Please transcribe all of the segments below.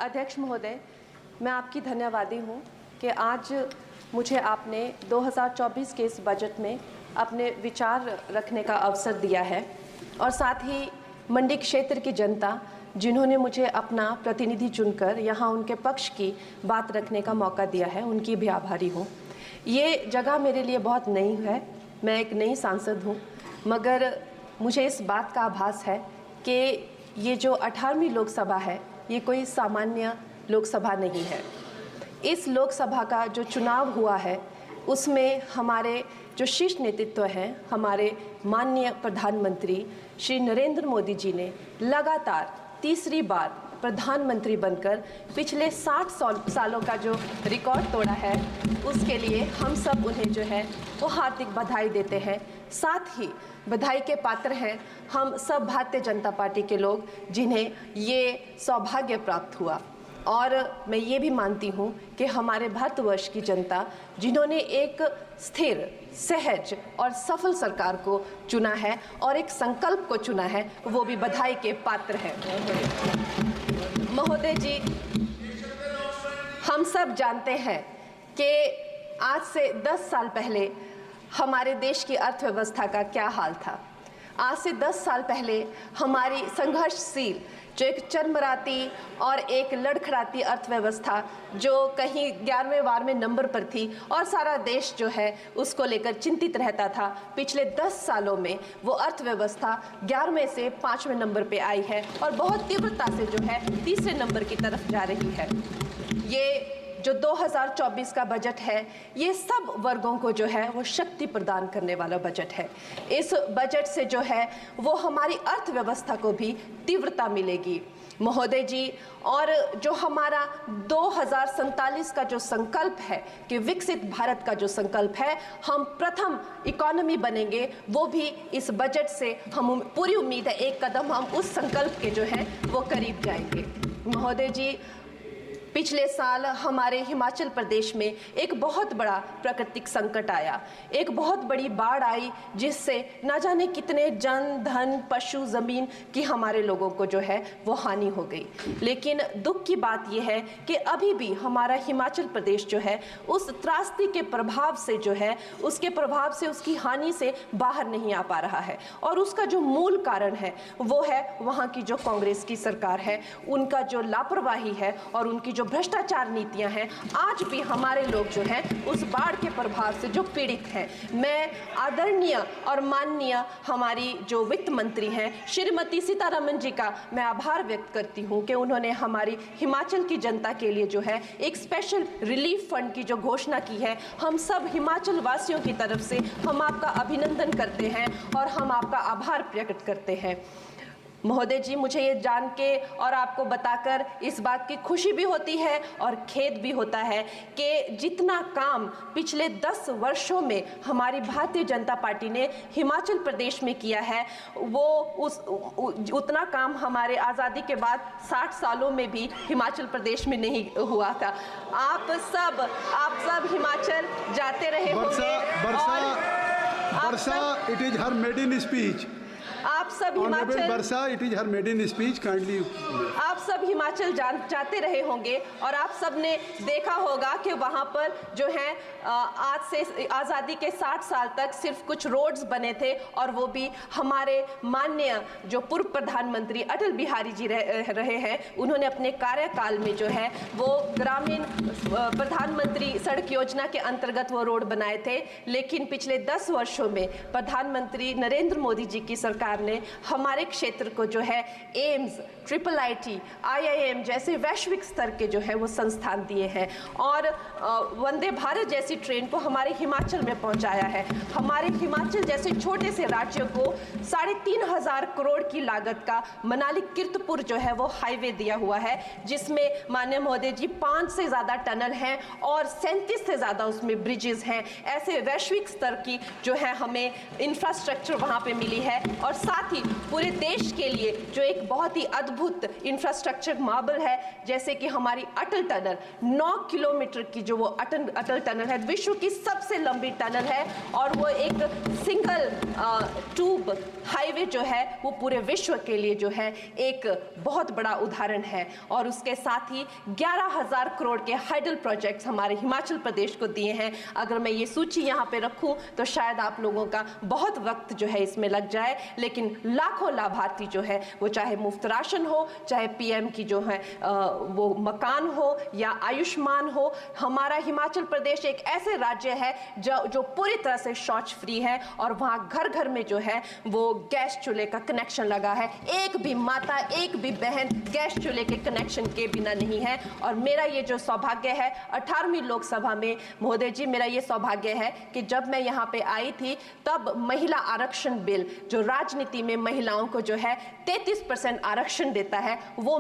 अध्यक्ष महोदय, मैं आपकी धन्यवादी हूँ कि आज मुझे आपने 2024 के इस बजट में अपने विचार रखने का अवसर दिया है और साथ ही मंडी क्षेत्र की जनता जिन्होंने मुझे अपना प्रतिनिधि चुनकर यहाँ उनके पक्ष की बात रखने का मौका दिया है, उनकी भी आभारी हूँ। ये जगह मेरे लिए बहुत नई है, मैं एक नई सांसद हूँ, मगर मुझे इस बात का आभास है कि ये जो 18वीं लोकसभा है ये कोई सामान्य लोकसभा नहीं है। इस लोकसभा का जो चुनाव हुआ है उसमें हमारे जो शीर्ष नेतृत्व हैं, हमारे माननीय प्रधानमंत्री श्री नरेंद्र मोदी जी ने लगातार तीसरी बार प्रधानमंत्री बनकर पिछले 60 सालों का जो रिकॉर्ड तोड़ा है, उसके लिए हम सब उन्हें जो है वो हार्दिक बधाई देते हैं। साथ ही बधाई के पात्र हैं हम सब भारतीय जनता पार्टी के लोग जिन्हें ये सौभाग्य प्राप्त हुआ। और मैं ये भी मानती हूँ कि हमारे भारतवर्ष की जनता जिन्होंने एक स्थिर, सहज और सफल सरकार को चुना है और एक संकल्प को चुना है, वो भी बधाई के पात्र हैं। महोदय जी, हम सब जानते हैं कि आज से 10 साल पहले हमारे देश की अर्थव्यवस्था का क्या हाल था। आज से 10 साल पहले हमारी संघर्षशील जो एक चरमराती और एक लड़खड़ाती अर्थव्यवस्था जो कहीं 11वें-12वें नंबर पर थी और सारा देश जो है उसको लेकर चिंतित रहता था, पिछले 10 सालों में वो अर्थव्यवस्था 11वें से 5वें नंबर पे आई है और बहुत तीव्रता से जो है तीसरे नंबर की तरफ जा रही है। ये जो 2024 का बजट है ये सब वर्गों को जो है वो शक्ति प्रदान करने वाला बजट है। इस बजट से जो है वो हमारी अर्थव्यवस्था को भी तीव्रता मिलेगी महोदय जी। और जो हमारा 2047 का जो संकल्प है कि विकसित भारत का जो संकल्प है, हम प्रथम इकोनॉमी बनेंगे, वो भी इस बजट से हम पूरी उम्मीद है एक कदम हम उस संकल्प के जो है वो करीब जाएंगे। महोदय जी, पिछले साल हमारे हिमाचल प्रदेश में एक बहुत बड़ा प्राकृतिक संकट आया, एक बहुत बड़ी बाढ़ आई जिससे न जाने कितने जन, धन, पशु, जमीन की हमारे लोगों को जो है वो हानि हो गई। लेकिन दुख की बात यह है कि अभी भी हमारा हिमाचल प्रदेश जो है उस त्रासदी के प्रभाव से जो है उसके प्रभाव से, उसकी हानि से बाहर नहीं आ पा रहा है। और उसका जो मूल कारण है वो है वहाँ की जो कांग्रेस की सरकार है, उनका जो लापरवाही है और उनकी जो भ्रष्टाचार नीतियां हैं। आज भी हमारे लोग जो हैं उस बाढ़ के प्रभाव से जो पीड़ित हैं। मैं आदरणीय और माननीय हमारी जो वित्त मंत्री हैं श्रीमती सीतारमण जी का मैं आभार व्यक्त करती हूं कि उन्होंने हमारी हिमाचल की जनता के लिए जो है एक स्पेशल रिलीफ फंड की जो घोषणा की है। हम सब हिमाचल वासियों की तरफ से हम आपका अभिनंदन करते हैं और हम आपका आभार प्रकट करते हैं। महोदय जी, मुझे ये जान के और आपको बताकर इस बात की खुशी भी होती है और खेद भी होता है कि जितना काम पिछले 10 वर्षों में हमारी भारतीय जनता पार्टी ने हिमाचल प्रदेश में किया है वो उतना काम हमारे आज़ादी के बाद 60 सालों में भी हिमाचल प्रदेश में नहीं हुआ था। आप सब हिमाचल जाते रहे होंगे और it is her maiden speech. आप सब हिमाचल आप सब हिमाचल जाते रहे होंगे और आप सब ने देखा होगा कि वहाँ पर जो है आज से आज़ादी के 60 साल तक सिर्फ कुछ रोड्स बने थे और वो भी हमारे माननीय जो पूर्व प्रधानमंत्री अटल बिहारी जी रहे हैं, उन्होंने अपने कार्यकाल में जो है वो ग्रामीण प्रधानमंत्री सड़क योजना के अंतर्गत वो रोड बनाए थे। लेकिन पिछले 10 वर्षों में प्रधानमंत्री नरेंद्र मोदी जी की सरकार ने हमारे क्षेत्र को जो है एम्स, IIIT, IIM जैसे वैश्विक स्तर के जो है वो संस्थान दिए हैं और वंदे भारत जैसी ट्रेन को हमारे हिमाचल में पहुंचाया है। हमारे हिमाचल जैसे छोटे से राज्यों को 3,500 करोड़ की लागत का मनाली कीर्तपुर जो है वो हाईवे दिया हुआ है, जिसमें माननीय महोदय जी 5 से ज़्यादा टनल हैं और 37 से ज़्यादा उसमें ब्रिजेस हैं। ऐसे वैश्विक स्तर की जो है हमें इंफ्रास्ट्रक्चर वहाँ पे मिली है और साथ ही पूरे देश के लिए जो एक बहुत ही अद्भुत अद्भुत इंफ्रास्ट्रक्चर मार्बल है, जैसे कि हमारी अटल टनल 9 किलोमीटर की जो वो अटल टनल है, विश्व की सबसे लंबी टनल है और वो एक सिंगल ट्यूब हाईवे जो है वो पूरे विश्व के लिए जो है एक बहुत बड़ा उदाहरण है। और उसके साथ ही 11,000 करोड़ के हाइडल प्रोजेक्ट्स हमारे हिमाचल प्रदेश को दिए हैं। अगर मैं ये सूची यहाँ पे रखूँ तो शायद आप लोगों का बहुत वक्त जो है इसमें लग जाए, लेकिन लाखों लाभार्थी जो है वो चाहे मुफ्त राशन हो, चाहे पीएम की जो है वो मकान हो या आयुष्मान हो। हमारा हिमाचल प्रदेश एक ऐसे राज्य है जो पूरी तरह से शौच फ्री है और वहाँ घर घर में जो है वो गैस चूल्हे का कनेक्शन लगा है। एक भी माता, एक भी बहन गैस चूल्हे के कनेक्शन के बिना नहीं है। और मेरा ये जो सौभाग्य है 18वीं लोकसभा में, महोदय जी, मेरा ये सौभाग्य है कि जब मैं यहाँ पे आई थी तब महिला आरक्षण बिल, जो राजनीति में महिलाओं को जो है 33% आरक्षण देता है, वो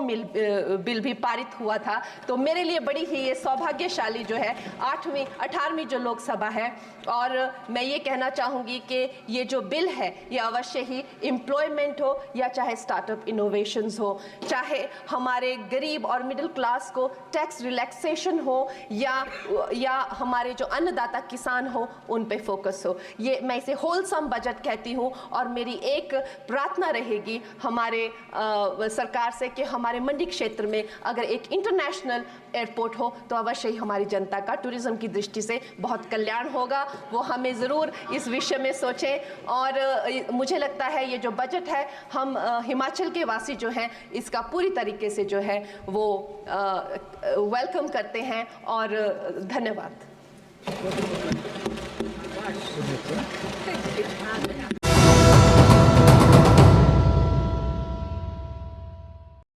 बिल भी पारित हुआ था। तो मेरे लिए बड़ी ही ये सौभाग्यशाली जो है 18वीं जो लोकसभा है। और मैं ये कहना चाहूँगी कि ये जो बिल है ये अवश्य ही एम्प्लॉयमेंट हो या चाहे स्टार्टअप इनोवेशंस हो, चाहे हमारे गरीब और मिडिल क्लास को टैक्स रिलैक्सेशन हो या हमारे जो अन्नदाता किसान हो उन पे फोकस हो। ये मैं इसे होलसम बजट कहती हूँ। और मेरी एक प्रार्थना रहेगी हमारे सरकार से कि हमारे मंडी क्षेत्र में अगर एक इंटरनेशनल एयरपोर्ट हो तो अवश्य ही हमारी जनता का टूरिज्म की दृष्टि से बहुत कल्याण होगा। वो हमें ज़रूर इस विषय में सोचें। और मुझे लगता है ये जो बजट है हम हिमाचल के वासी जो हैं इसका पूरी तरीके से जो है वो वेलकम करते हैं। और धन्यवाद।